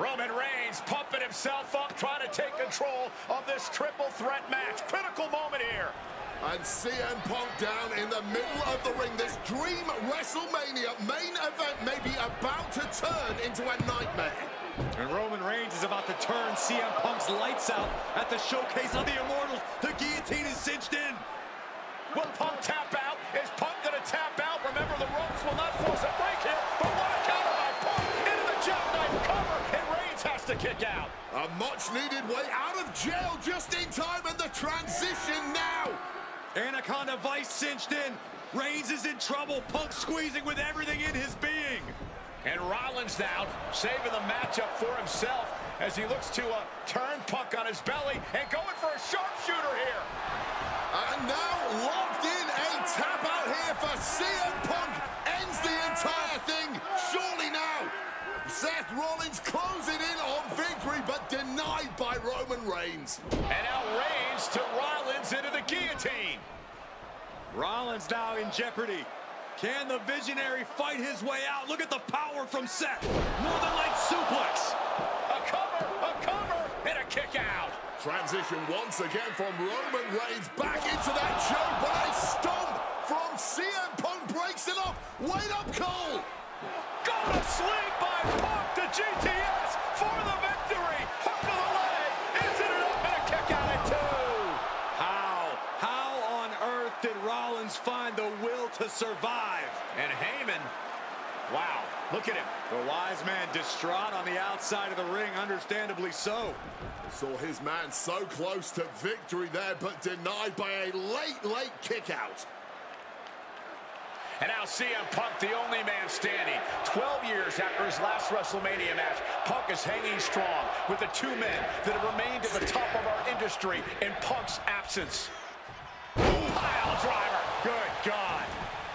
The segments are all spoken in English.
Roman Reigns pumping himself up, trying to take control of this triple threat match. Critical moment here. And CM Punk down in the middle of the ring. This dream WrestleMania main event may be about to turn into a nightmare. And Roman Reigns is about to turn CM Punk's lights out at the showcase of the Immortals. The guillotine is cinched in. Will Punk tap out? Is Punk going to tap out? Remember, the ropes will not force a break here, but what a counter by Punk into the jackknife cover, and Reigns has to kick out. A much-needed way out of jail just in time, and the transition now. Anaconda Vice cinched in. Reigns is in trouble. Punk squeezing with everything in his being. And Rollins now saving the matchup for himself as he looks to turn Punk on his belly and going for a sharpshooter here. And now locked in, a tap out here for CM Punk. Ends the entire thing. Surely now. Seth Rollins closing in on victory, but denied by Roman Reigns. And now Reigns to Rollins into the guillotine. Rollins now in jeopardy. Can the visionary fight his way out? Look at the power from Seth. Northern Light suplex. A cover, and a kick out. Transition once again from Roman Reigns back into that choke, but a stomp from CM Punk breaks it up. Wait up, Cole. Go to sleep by Punk to GTS for the victory. Hook of the leg. Is it enough? And a kick out at 2. How on earth did Rollins find the will to survive? And Heyman, wow, look at him. The wise man distraught on the outside of the ring, understandably so. Saw his man so close to victory there, but denied by a late kick out. And now CM Punk, the only man standing. 12 years after his last WrestleMania match, Punk is hanging strong with the two men that have remained at the top of our industry in Punk's absence. Pile driver. Good God.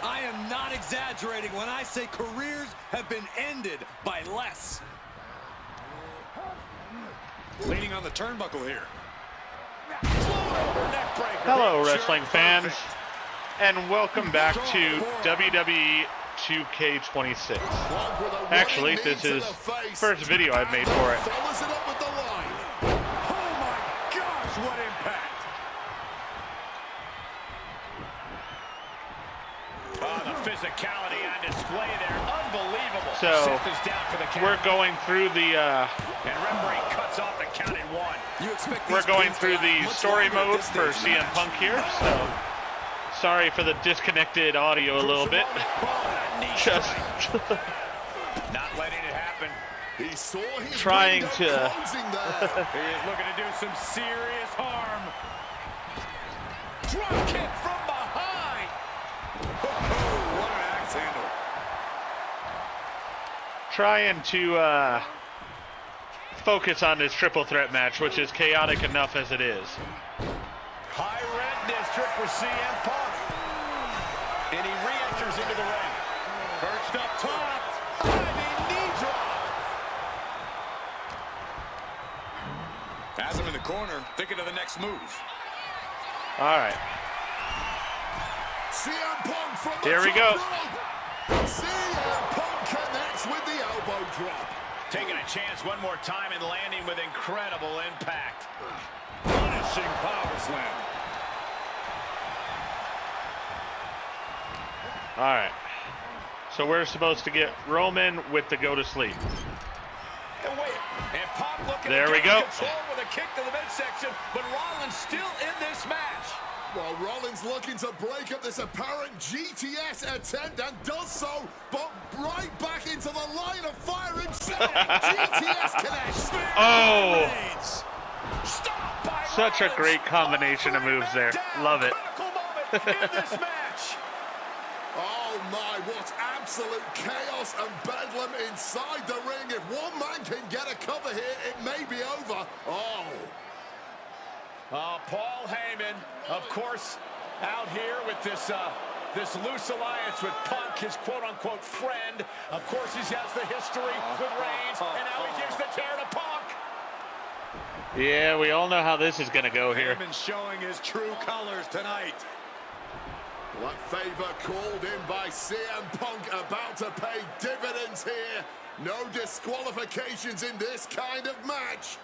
I am not exaggerating when I say careers have been ended by less. Leaning on the turnbuckle here. Hello, wrestling fans, and welcome back to WWE 2K26. Actually, this is the first video I've made for it. Oh my gosh, what impact! Oh, the physicality on display there, unbelievable. So, Seth is down for the count. we're going through the and referee cuts off the count at 1. we're going through the story mode for CM Punk here, so sorry for the disconnected audio a little bit. Just not letting it happen. He saw his trying to He is looking to do some serious harm. Drop kick from behind. What an axe handle. trying to focus on this triple threat match, which is chaotic enough as it is. High red district for CM Punk. And he re-enters into the ring. Perched up top. Diving knee drop. Has him in the corner, thinking of the next move. All right. CM Punk from the Here we go. CM Punk connects with the elbow drop. Taking a chance one more time and landing with incredible impact. Punishing power slam. All right. So we're supposed to get Roman with the go to sleep. And wait, and Punk looking There to we gain go. control with a kick to the midsection, but Rollins still in this match. While Rollins looking to break up this apparent GTS attempt and does so, but right back into the line of fire himself. GTS connects. Oh, Stop by such a Rollins. great combination of moves there. Love it. Critical moment in this match. Oh my, what absolute chaos and bedlam inside the ring. If one man can get a cover here, it may be over. Paul Heyman, of course, out here with this loose alliance with Punk, his quote-unquote friend. Of course, he has the history with Reigns, and now he gives the tear to Punk. Yeah, we all know how this is going to go here. Heyman showing his true colors tonight. Well, that favor called in by CM Punk about to pay dividends here. No disqualifications in this kind of match.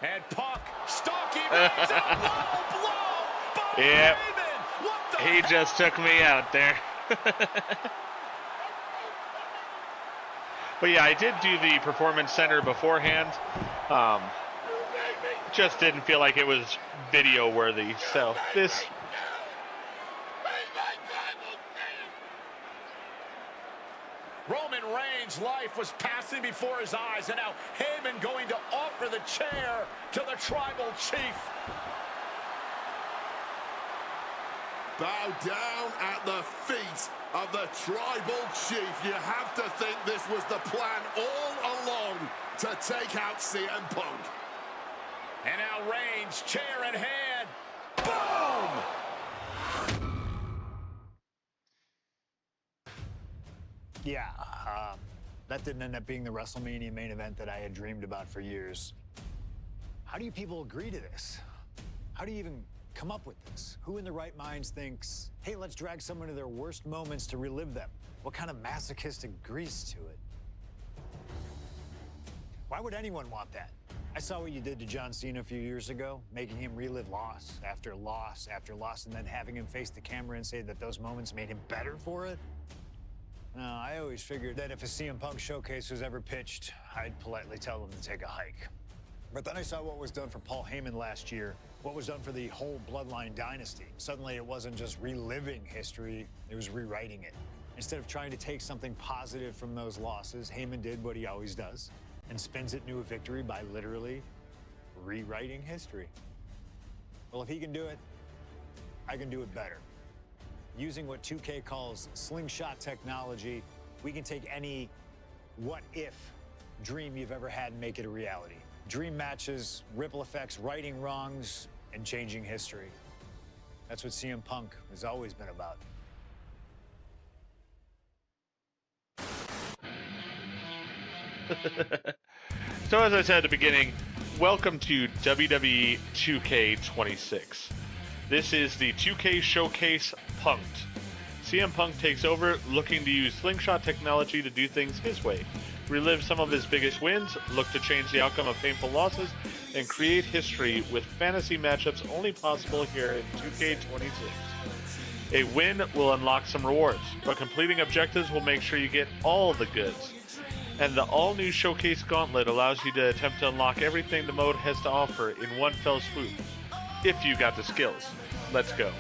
And Punk stalking. It's a low blow by Yep. Heyman. What the He just took me out there. But yeah, I did do the Performance Center beforehand. Just didn't feel like it was video worthy. So this. Roman Reigns' life was passing before his eyes, and now Heyman going to offer the chair to the tribal chief. Bow down at the feet of the tribal chief. You have to think this was the plan all along to take out CM Punk. And now Reigns, chair in hand. Boom! Yeah, that didn't end up being the WrestleMania main event that I had dreamed about for years. How do you people agree to this? How do you even come up with this? Who in their right minds thinks, hey, let's drag someone to their worst moments to relive them? What kind of masochistic grease to it? Why would anyone want that? I saw what you did to John Cena a few years ago, making him relive loss after loss after loss, and then having him face the camera and say that those moments made him better for it. No, I always figured that if a CM Punk showcase was ever pitched, I'd politely tell them to take a hike. But then I saw what was done for Paul Heyman last year, what was done for the whole Bloodline dynasty. Suddenly it wasn't just reliving history, it was rewriting it. Instead of trying to take something positive from those losses, Heyman did what he always does and spins it into a victory by literally rewriting history. Well, if he can do it, I can do it better. Using what 2K calls slingshot technology, we can take any what-if dream you've ever had and make it a reality. Dream matches, ripple effects, righting wrongs, and changing history. That's what CM Punk has always been about. So as I said at the beginning, welcome to WWE 2K26. This is the 2K Showcase Punk'd. CM Punk takes over, looking to use slingshot technology to do things his way. Relive some of his biggest wins, look to change the outcome of painful losses, and create history with fantasy matchups only possible here in 2K26. A win will unlock some rewards, but completing objectives will make sure you get all the goods. And the all-new Showcase Gauntlet allows you to attempt to unlock everything the mode has to offer in one fell swoop. If you got the skills. Let's go.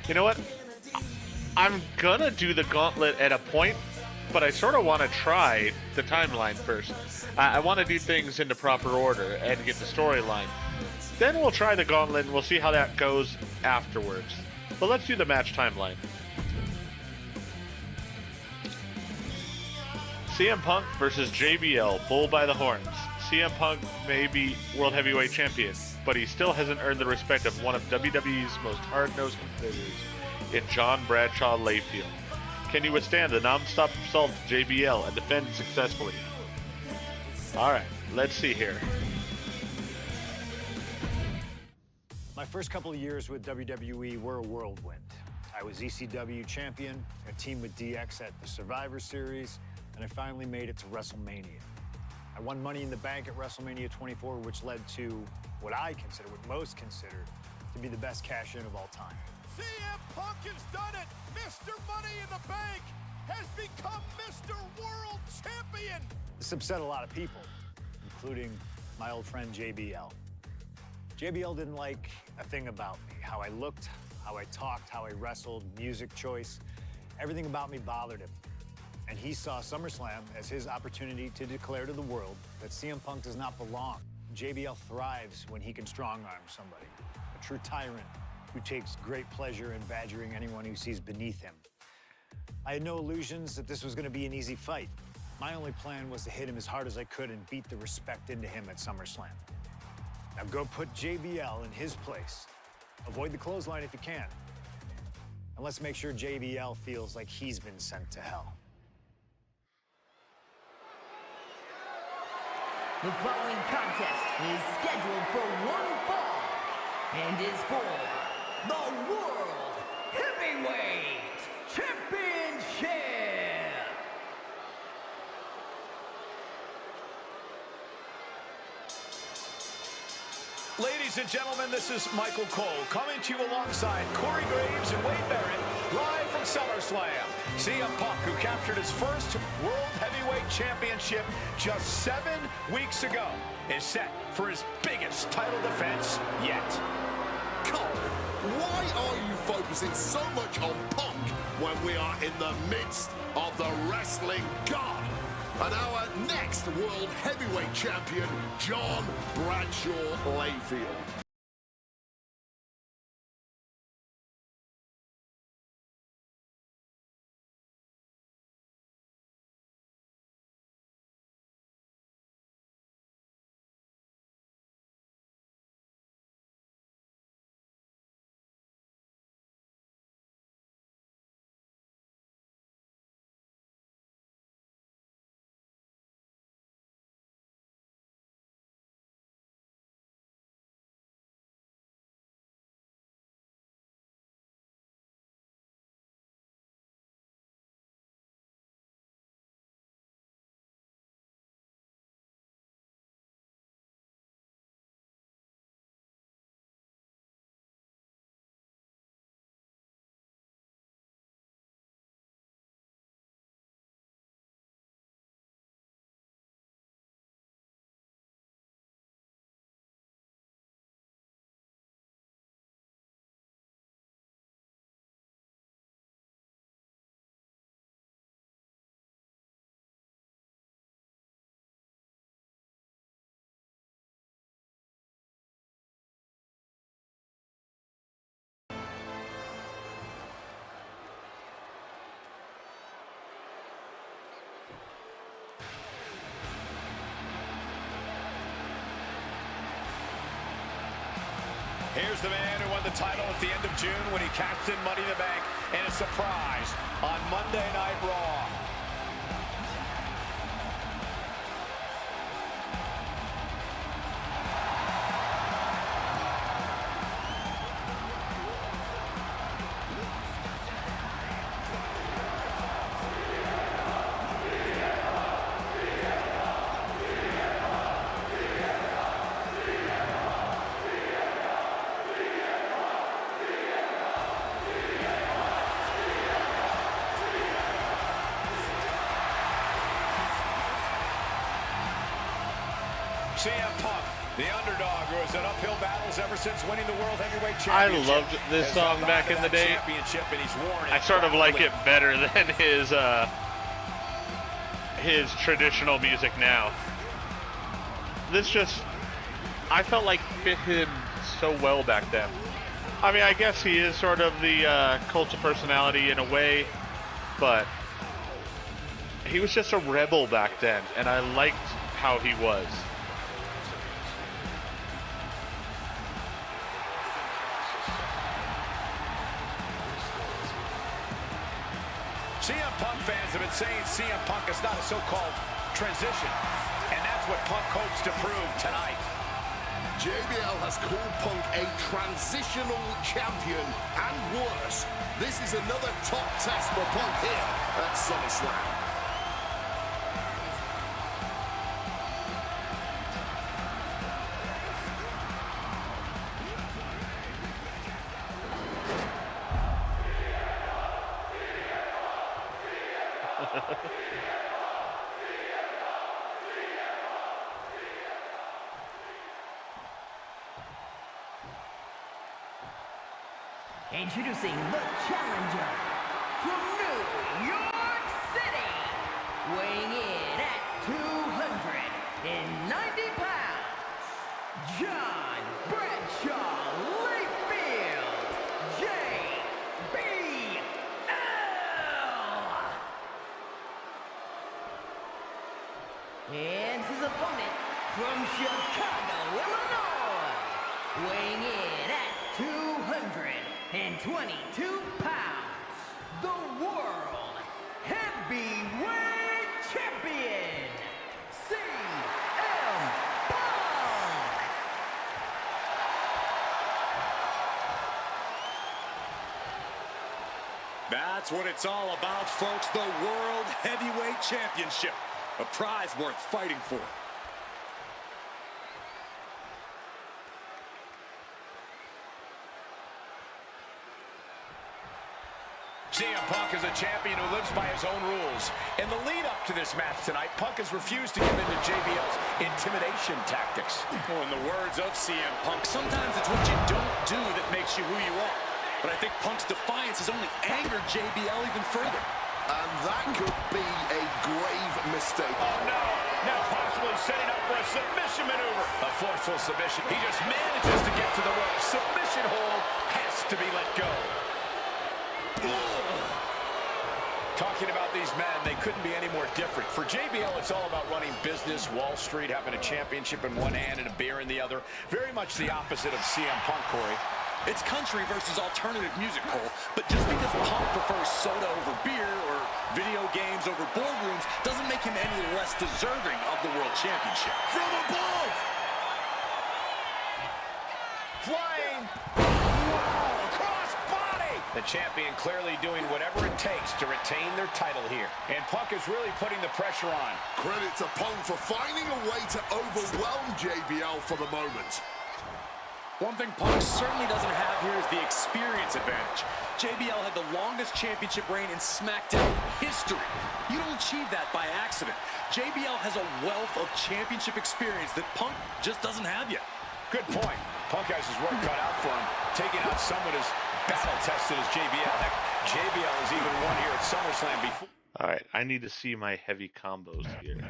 You know what? I'm gonna do the gauntlet at a point, but I sort of want to try the timeline first. I want to do things in the proper order and get the storyline. Then we'll try the gauntlet and we'll see how that goes afterwards. But let's do the match timeline. CM Punk versus JBL, bull by the horns. CM Punk may be World Heavyweight Champion, but he still hasn't earned the respect of one of WWE's most hard-nosed competitors in John Bradshaw Layfield. Can you withstand the non-stop assault of JBL and defend successfully? Alright, let's see here. My first couple of years with WWE were a whirlwind. I was ECW champion, a team with DX at the Survivor Series, and I finally made it to WrestleMania. I won Money in the Bank at WrestleMania 24, which led to what I consider, what most consider, to be the best cash-in of all time. CM Punk has done it! Mr. Money in the Bank has become Mr. World Champion! This upset a lot of people, including my old friend JBL. JBL didn't like a thing about me. How I looked, how I talked, how I wrestled, music choice. Everything about me bothered him. And he saw SummerSlam as his opportunity to declare to the world that CM Punk does not belong. JBL thrives when he can strong-arm somebody. A true tyrant who takes great pleasure in badgering anyone who sees beneath him. I had no illusions that this was going to be an easy fight. My only plan was to hit him as hard as I could and beat the respect into him at SummerSlam. Now go put JBL in his place. Avoid the clothesline if you can. And let's make sure JBL feels like he's been sent to hell. The following contest is scheduled for one fall and is for the World Heavyweight Championship. Ladies and gentlemen, this is Michael Cole coming to you alongside Corey Graves and Wade Barrett, live from SummerSlam. CM Punk, who captured his first World Heavyweight Championship just 7 weeks ago, is set for his biggest title defense yet. Cole, why are you focusing so much on Punk when we are in the midst of the wrestling god? And our next World Heavyweight Champion, John Bradshaw Layfield. Here's the man who won the title at the end of June when he cashed in Money in the Bank in a surprise on Monday Night Raw. CM Punk, the underdog, who has had uphill battles ever since winning the World Heavyweight Championship. I loved this song back in the day. I sort of like it better than his traditional music now. This just, I felt like fit him so well back then. I mean, I guess he is sort of the cult of personality in a way, but he was just a rebel back then, and I liked how he was. CM Punk fans have been saying CM Punk is not a so-called transition, and that's what Punk hopes to prove tonight. JBL has called Punk a transitional champion, and worse, this is another top test for Punk here at SummerSlam. Introducing the challenger from New York City, weighing in at 290 pounds, John Bradshaw Layfield, JBL. And his opponent from Chicago, Illinois, weighing in at 222 pounds, the World Heavyweight Champion, CM That's what it's all about, folks. The World Heavyweight Championship. A prize worth fighting for. CM Punk is a champion who lives by his own rules. In the lead-up to this match tonight, Punk has refused to give in to JBL's intimidation tactics. Well, in the words of CM Punk, sometimes it's what you don't do that makes you who you are. But I think Punk's defiance has only angered JBL even further. And that could be a grave mistake. Oh, no. Now possibly setting up for a submission maneuver. A forceful submission. He just manages to get to the rope. Submission hold has to be let go. Talking about these men, they couldn't be any more different. For JBL, it's all about running business, Wall Street, having a championship in one hand and a beer in the other. Very much the opposite of CM Punk, Corey. It's country versus alternative music, Cole. But just because Punk prefers soda over beer or video games over boardrooms doesn't make him any less deserving of the World Championship. From above! Flying! Wow! Cross body! The champion clearly doing whatever it takes to retain their title here. And Punk is really putting the pressure on. Credit to Punk for finding a way to overwhelm JBL for the moment. One thing Punk certainly doesn't have here is the experience advantage. JBL had the longest championship reign in SmackDown history. You don't achieve that by accident. JBL has a wealth of championship experience that Punk just doesn't have yet. Good point. Punk has his work cut out for him, taking out someone as battle-tested as JBL. Heck, JBL has even won here at SummerSlam before. All right, I need to see my heavy combos here.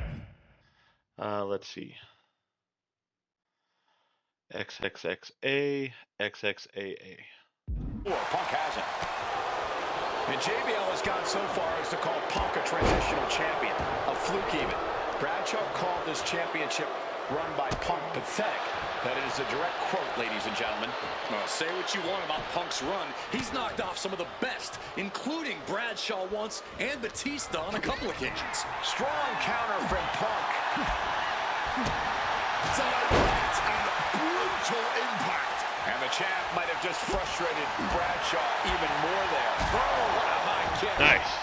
Let's see. XXXA, XXAA. Punk hasn't. And JBL has gone so far as to call Punk a transitional champion, a fluke even. Bradshaw called this championship run by Punk pathetic. That is a direct quote, ladies and gentlemen. Well, say what you want about Punk's run. He's knocked off some of the best, including Bradshaw once and Batista on a couple occasions. Strong counter from Punk. Direct and brutal impact. And the champ might have just frustrated Bradshaw even more there. Oh, what a high kick. Nice.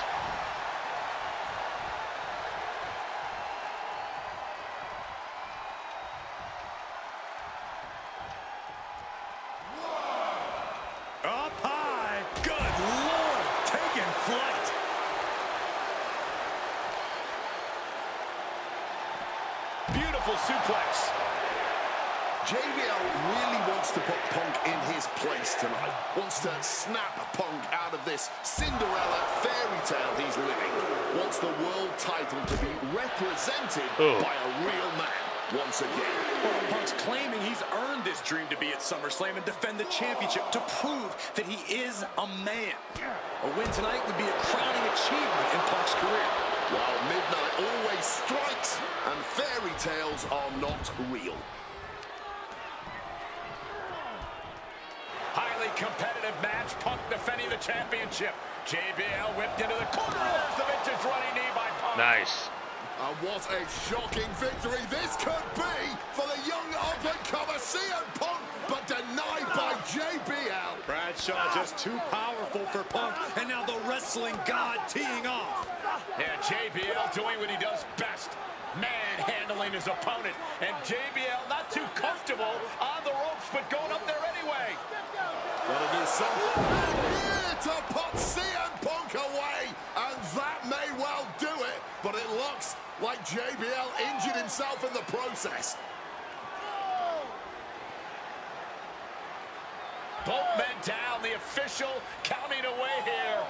Up high. Good Lord. Taking flight. Beautiful suplex. JBL really wants to put Punk in his place tonight. Wants to snap Punk out of this Cinderella fairy tale he's living. Wants the world title to be represented by a real man once again. Well, Punk's claiming he's earned this dream to be at SummerSlam and defend the championship to prove that he is a man. A win tonight would be a crowning achievement in Punk's career. While midnight always strikes and fairy tales are not real. Highly competitive match. Punk defending the championship. JBL whipped into the corner. There's the vintage running knee by Punk. Nice. And what a shocking victory this could be for the young up-and-comer CM Punk, but denied by JBL. Bradshaw just too powerful for Punk, and now the wrestling god teeing off. And JBL doing what he does best. Manhandling his opponent. And JBL not too comfortable on the ropes, but going up there anyway. Gotta do something here to put CM Punk away, and that may well do it, but it looks like JBL injured himself in the process. Both men down, the official counting away here.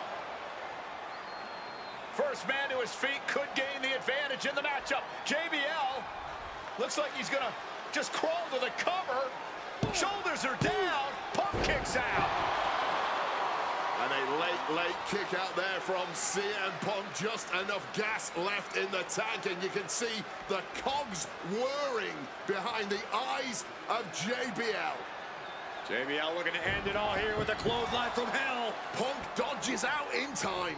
First man to his feet could gain the advantage in the matchup. JBL looks like he's gonna just crawl to the cover. Shoulders are down. Punk kicks out. And a late kick out there from CM Punk. Just enough gas left in the tank, and you can see the cogs whirring behind the eyes of JBL. JBL looking to end it all here with a clothesline from hell. Punk dodges out in time.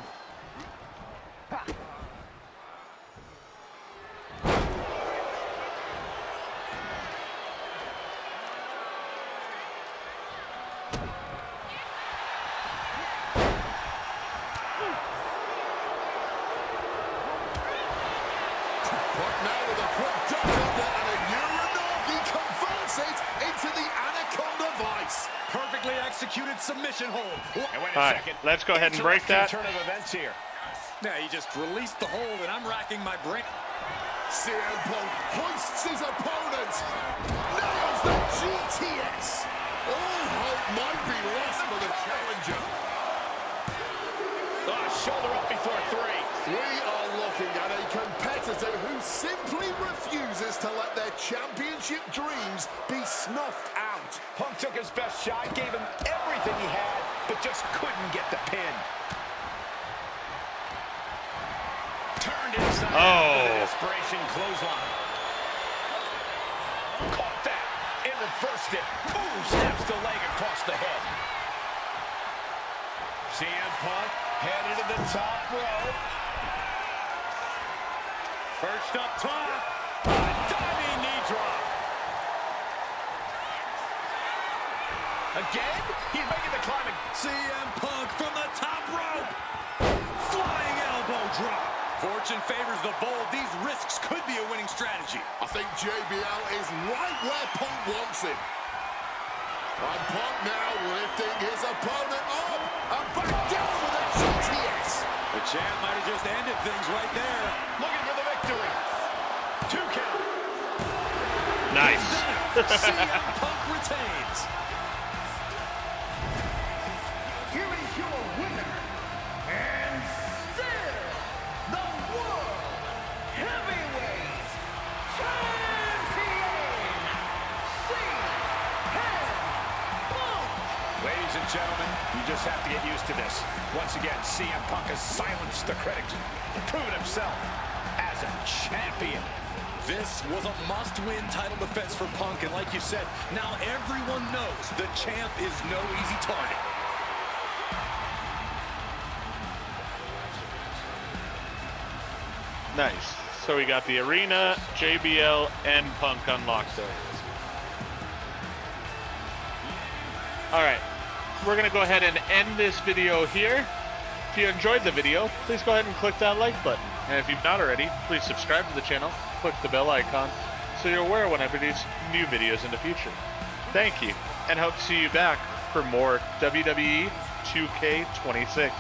executed submission hold. And wait a All right, second. let's go ahead and break that. Turn of events here. Now he just released the hold, and I'm racking my brain. CM Punk hoists his opponent. Nails the GTS. All hope might be lost for the challenger. Oh, shoulder up before 3. We are looking at a competitor who simply refuses to let their championship dreams be snuffed out. Punk took his best shot, gave him everything he had, but just couldn't get the pin. Turned inside out with an inspiration clothesline. Caught that and reversed it. Ooh, snaps the leg across the head. CM Punk headed to the top rope. Perched up top. A diving knee drop. Again, he's making the climb. CM Punk from the top rope. Flying elbow drop. Fortune favors the bold. These risks could be a winning strategy. I think JBL is right where Punk wants him. And Punk now lifting his opponent up and back down with a GTS. The champ might have just ended things right there. Looking for the victory. 2 count. Nice. CM Punk retains. Here is your winner, and still the World Heavyweight Champion, CM Punk. Ladies and gentlemen, you just have to get used to this. Once again, CM Punk has silenced the critics, proven himself as a champion. This was a must-win title defense for Punk, and like you said, now everyone knows the champ is no easy target. Nice. So we got the arena, JBL, and Punk unlocked there. All right, we're gonna go ahead and end this video here. If you enjoyed the video, please go ahead and click that like button. And if you've not already, please subscribe to the channel, click the bell icon, so you're aware when I produce new videos in the future. Thank you, and hope to see you back for more WWE 2K26.